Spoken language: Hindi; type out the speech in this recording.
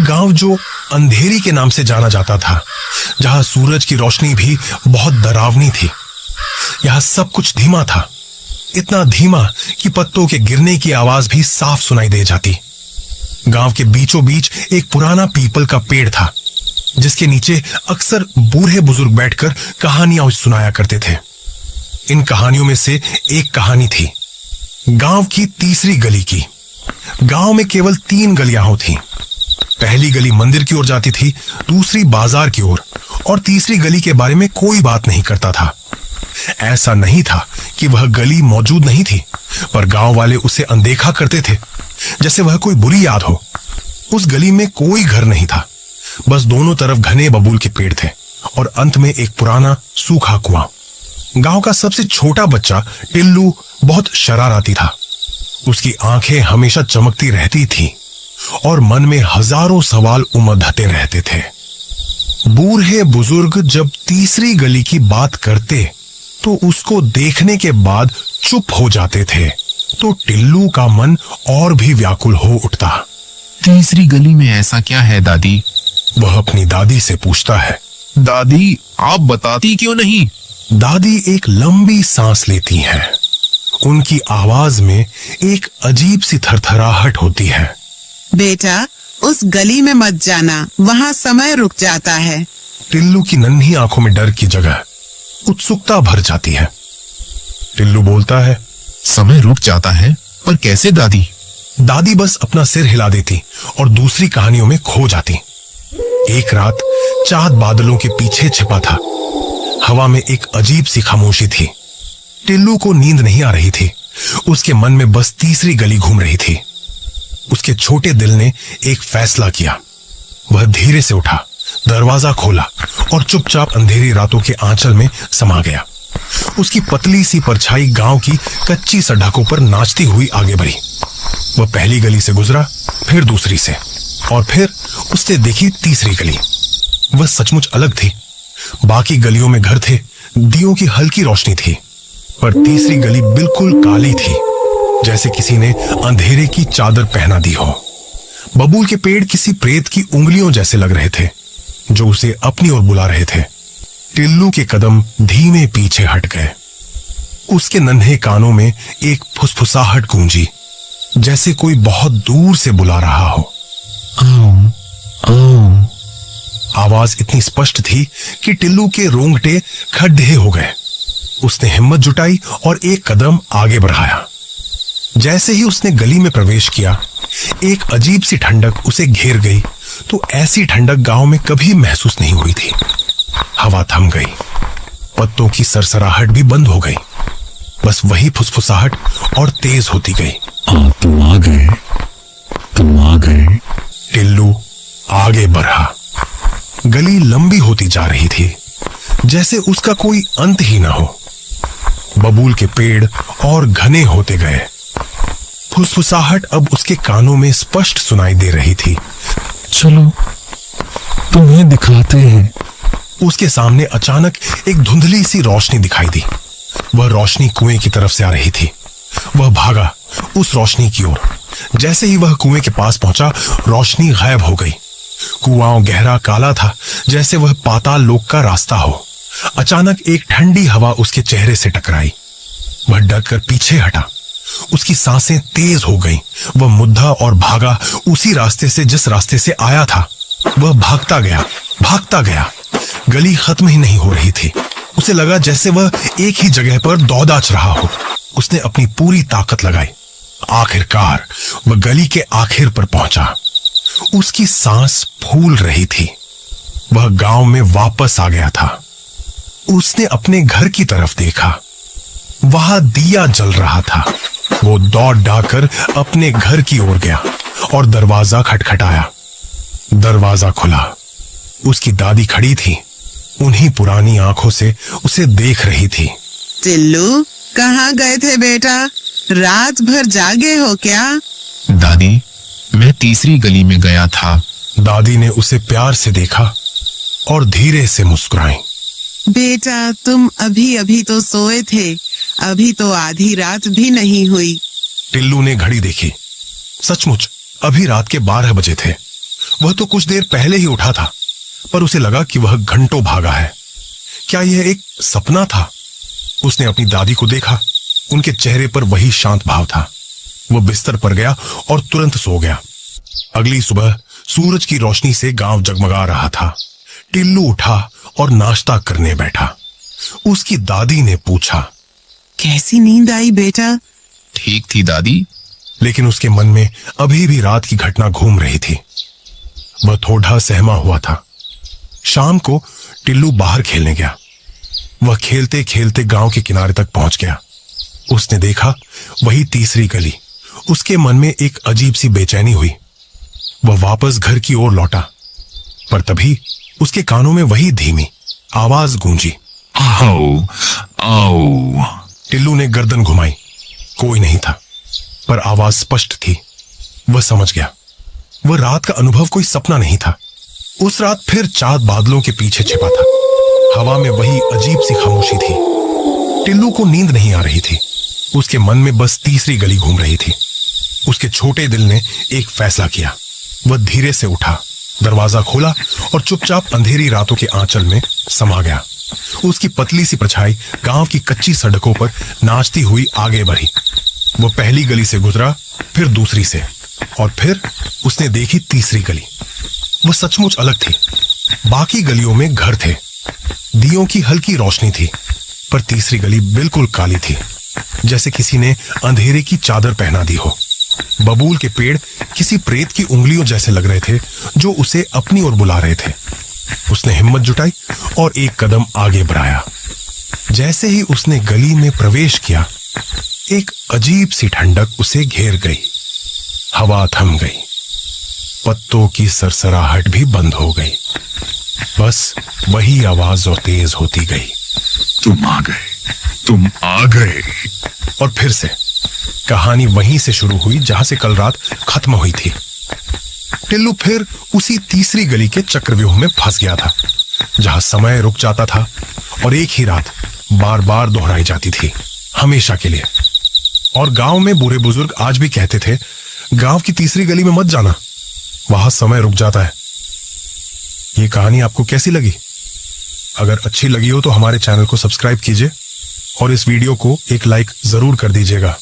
गांव जो अंधेरी के नाम से जाना जाता था, जहां सूरज की रोशनी भी बहुत डरावनी थी। यहां सब कुछ धीमा था, इतना धीमा कि पत्तों के गिरने की आवाज भी साफ सुनाई दे जाती। गांव के बीचों बीच एक पुराना पीपल का पेड़ था, जिसके नीचे अक्सर बूढ़े बुजुर्ग बैठकर कहानियां सुनाया करते थे। इन कहानियों में से एक कहानी थी गांव की तीसरी गली की। गांव में केवल 3 गलियां होती। पहली गली मंदिर की ओर जाती थी, दूसरी बाजार की ओर, और तीसरी गली के बारे में कोई बात नहीं करता था। ऐसा नहीं था कि वह गली मौजूद नहीं थी, पर गांव वाले उसे अनदेखा करते थे, जैसे वह कोई बुरी याद हो। उस गली में कोई घर नहीं था, बस दोनों तरफ घने बबूल के पेड़ थे और अंत में एक पुराना सूखा कुआं। गांव का सबसे छोटा बच्चा टिल्लू बहुत शरारती था। उसकी आंखें हमेशा चमकती रहती थी और मन में हजारों सवाल उमड़ते रहते थे। बूढ़े बुजुर्ग जब तीसरी गली की बात करते तो उसको देखने के बाद चुप हो जाते थे, तो टिल्लू का मन और भी व्याकुल हो उठता। तीसरी गली में ऐसा क्या है दादी? वह अपनी दादी से पूछता है। दादी, आप बताती क्यों नहीं? दादी एक लंबी सांस लेती हैं। उनकी आवाज में एक अजीब सी थरथराहट होती है। बेटा, उस गली में मत जाना, वहाँ समय रुक जाता है। टिल्लू की नन्ही आंखों में डर की जगह उत्सुकता भर जाती है। टिल्लू बोलता है, समय रुक जाता है? पर कैसे दादी? दादी बस अपना सिर हिला देती और दूसरी कहानियों में खो जाती। एक रात चांद बादलों के पीछे छिपा था। हवा में एक अजीब सी खामोशी थी। टिल्लू को नींद नहीं आ रही थी। उसके मन में बस तीसरी गली घूम रही थी। उसके छोटे दिल ने एक फैसला किया। वह धीरे से उठा, दरवाजा खोला और चुपचाप अंधेरी रातों के आंचल में समा गया। उसकी पतली सी परछाई गांव की कच्ची सड़कों पर नाचती हुई आगे बढ़ी। वह पहली गली से गुजरा, फिर दूसरी से, और फिर उसने देखी तीसरी गली। वह सचमुच अलग थी। बाकी गलियों में घर थे, दियों की हल्की रोशनी थी, पर तीसरी गली बिल्कुल काली थी, जैसे किसी ने अंधेरे की चादर पहना दी हो। बबूल के पेड़ किसी प्रेत की उंगलियों जैसे लग रहे थे, जो उसे अपनी ओर बुला रहे थे। टिल्लू के कदम धीमे पीछे हट गए। उसके नन्हे कानों में एक फुसफुसाहट गूंजी, जैसे कोई बहुत दूर से बुला रहा हो। आवाज इतनी स्पष्ट थी कि टिल्लू के रोंगटे खड़े हो गए। उसने हिम्मत जुटाई और एक कदम आगे बढ़ाया। जैसे ही उसने गली में प्रवेश किया, एक अजीब सी ठंडक उसे घेर गई। तो ऐसी ठंडक गांव में कभी महसूस नहीं हुई थी। हवा थम गई, पत्तों की सरसराहट भी बंद हो गई। बस वही फुसफुसाहट और तेज होती गई। तुम आ गए, तुम आ गए। टिल्लू आगे बढ़ा। गली लंबी होती जा रही थी, जैसे उसका कोई अंत ही ना हो। बबूल के पेड़ और घने होते गए। फुसफुसाहट अब उसके कानों में स्पष्ट सुनाई दे रही थी। चलो, तुम्हें दिखाते हैं। उसके सामने अचानक एक धुंधली सी रोशनी दिखाई दी। वह रोशनी कुएं की तरफ से आ रही थी। वह भागा उस रोशनी की ओर। जैसे ही वह कुएं के पास पहुंचा, रोशनी गायब हो गई। कुआं गहरा काला था, जैसे वह पाताल लोक का रास्ता हो। अचानक एक ठंडी हवा उसके चेहरे से टकराई। वह डरकर पीछे हटा। उसकी सांसें तेज हो गईं। वह मुद्दा और भागा उसी रास्ते से जिस रास्ते से आया था। वह भागता गया, भागता गया। गली खत्म ही नहीं हो रही थी। उसे लगा जैसे वह एक ही जगह पर दौड़ाच रहा हो। उसने अपनी पूरी ताकत लगाई। आखिरकार वह गली के आखिर पर पहुंचा। उसकी सांस फूल रही थी। वह गांव में वापस आ गया था। उसने अपने घर की तरफ देखा। वहां दिया जल रहा था। वो दौड़ डाकर अपने घर की ओर गया और दरवाजा खटखटाया। दरवाजा खुला। उसकी दादी खड़ी थी। उन्हीं पुरानी आंखों से उसे देख रही थी। टिल्लू, कहाँ गए थे बेटा? रात भर जागे हो क्या? दादी, मैं तीसरी गली में गया था। दादी ने उसे प्यार से देखा और धीरे से मुस्कुराई। बेटा, तुम अभी अभी तो सोए थे। अभी तो आधी रात भी नहीं हुई। टिल्लू ने घड़ी देखी। सचमुच अभी रात के 12 बजे थे। वह तो कुछ देर पहले ही उठा था, पर उसे लगा कि वह घंटों भागा है। क्या यह एक सपना था? उसने अपनी दादी को देखा। उनके चेहरे पर वही शांत भाव था। वह बिस्तर पर गया और तुरंत सो गया। अगली सुबह सूरज की रोशनी से गांव जगमगा रहा था। टिल्लू उठा और नाश्ता करने बैठा। उसकी दादी ने पूछा, कैसी नींद आई बेटा? ठीक थी दादी। लेकिन उसके मन में अभी भी रात की घटना घूम रही थी। वह थोड़ा सहमा हुआ था। शाम को टिल्लू बाहर खेलने गया। वह खेलते खेलते गांव के किनारे तक पहुंच गया। उसने देखा वही तीसरी गली। उसके मन में एक अजीब सी बेचैनी हुई। वह वापस घर की ओर लौटा, पर तभी उसके कानों में वही धीमी आवाज गूंजी, आओ आओ। टिल्लू ने गर्दन घुमाई। कोई नहीं था, पर आवाज स्पष्ट थी। वह समझ गया वह रात का अनुभव कोई सपना नहीं था। उस रात फिर चांद बादलों के पीछे छिपा था। हवा में वही अजीब सी खामोशी थी। टिल्लू को नींद नहीं आ रही थी। उसके मन में बस तीसरी गली घूम रही थी। उसके छोटे दिल ने एक फैसला किया। वह धीरे से उठा, दरवाजा खोला और चुपचाप अंधेरी रातों के आंचल में समा गया। उसकी पतली सी परछाई गांव की कच्ची सड़कों पर नाचती हुई आगे बढ़ी। वह पहली गली से गुजरा, फिर दूसरी से, और फिर उसने देखी तीसरी गली। वह सचमुच अलग थी। बाकी गलियों में घर थे, दियों की हल्की रोशनी थी, पर तीसरी गली बिल्कुल काली थी, जैसे किसी ने अंधेरे की चादर पहना दी हो। बबूल के पेड़ किसी प्रेत की उंगलियों जैसे लग रहे थे, जो उसे अपनी ओर बुला रहे थे। उसने हिम्मत जुटाई और एक कदम आगे बढ़ाया। जैसे ही उसने गली में प्रवेश किया, एक अजीब सी ठंडक उसे घेर गई। हवा थम गई। पत्तों की सरसराहट भी बंद हो गई। बस वही आवाज और तेज होती गई, तुम आ गए, तुम आ गए। और फिर से कहानी वहीं से शुरू हुई जहां से कल रात खत्म हुई थी। टिल्लू फिर उसी तीसरी गली के चक्रव्यूह में फंस गया था, जहां समय रुक जाता था और एक ही रात बार बार दोहराई जाती थी, हमेशा के लिए। और गांव में बूढ़े बुजुर्ग आज भी कहते थे, गांव की तीसरी गली में मत जाना, वहां समय रुक जाता है। ये कहानी आपको कैसी लगी? अगर अच्छी लगी हो तो हमारे चैनल को सब्सक्राइब कीजिए और इस वीडियो को एक लाइक जरूर कर दीजिएगा।